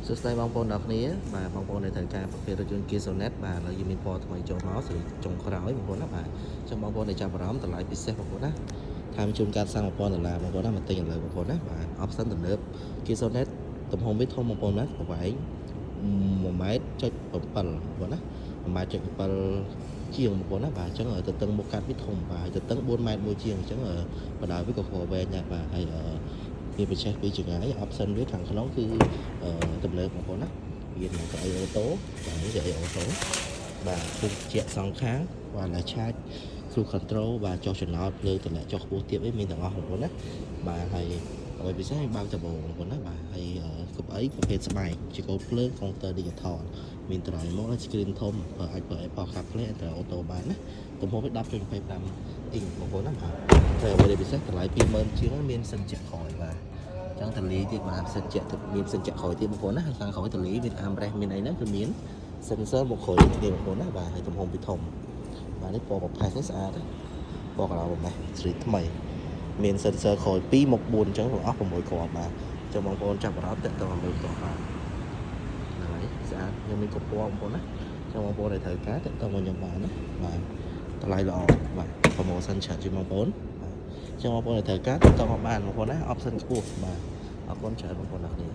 សួស្តីបងប្អូនទាំងគ្នាបាទបងប្អូនដែលត្រូវការប្រភេទរថយន្ត Kia Sonet បាទឥឡូវយើងមានពណ៌ថ្មីចូលមកស្រីចុងក្រោយបងប្អូនណាបាទអញ្ចឹងបងប្អូនដែលចាប់អារម្មណ៍តម្លៃពិសេសបងប្អូនណាថែមជូនកាត$10,000បងប្អូនណាមកទិញឥឡូវបងប្អូនណាបាទ option ទំនើប Kia Sonet ទំហំវាធំបងប្អូនណាប្រវែង1.7 ម៉ែត្របងប្អូនណា1.7 ម៉ែត្រជាងបងប្អូនណាបាទអញ្ចឹងទៅតឹងមុខកាត់វាធំបាទទៅតឹង4 ម៉ែត្រមួយជាងអញ្ចឹងបណ្ដោយវាក៏វែងដែរបាទហើយវាបច្ចេកពីចម្ងាយ option វាខាងក្នុងគឺទំនើបបងប្អូនណាវាមានកៅអីអូតូបាទនេះជាអីអូតូបាទពុកជាក់សងខាងបាទឡាឆាច cruise control បាទចុះចំណោតភ្លើងតម្លាក់ចុះខ្ពស់ទៀតវាមានទាំងអស់បងប្អូនណាបាទហើយអ្វីពិសេសបើកដំបូងបងប្អូនណាបាទហើយកុំអីប្រភេទស្បែកជាកូនភ្លើង counter digital មានត្រៃមក screen ធំអាចបើ Apple CarPlay តែអូតូបានណាទំហំវា 10.25 អ៊ីងបងប្អូនណាបាទតែអ្វីដែលពិសេសតម្លៃ 20,000 ជាងមានសិនជាក្រោយបាទចឹងតលីទៀតបាទសិនជាមានសិនជាក្រោយទៀតបងប្អូនណាខាងក្រោយតលីមានអាមរ៉េសមានអីហ្នឹងគឺមាន sensor មកក្រោយគ្នាបងប្អូនណាបាទហើយទំហំវាធំបាទនេះពណ៌ប្រផេះនេះស្អាតទេពណ៌កន្លងប្រផេះស្រីថ្មីមាន sensor ក្រោយ2មក4អញ្ចឹងទាំងអស់6គ្រាប់បាទចឹងបងប្អូនចាប់អារម្មណ៍តាក់ទងមើលគ្រាប់បាទហ្នឹងហើយស្អាតខ្ញុំមានគ្រប់ពណ៌បងប្អូនណាចឹងបងប្អូនដែលត្រូវការតាក់ទងមកខ្ញុំបានណាបាទតម្លៃល្អបាទ promotion ច្រើនជាងបងប្អូនបាទចឹងបងប្អូនដែលត្រូវការតាក់ទងមកបានបងប្អូនណា option ខ្ពស់បាទអរគុណច្រើនបងប្អូនអ្នកគ្នា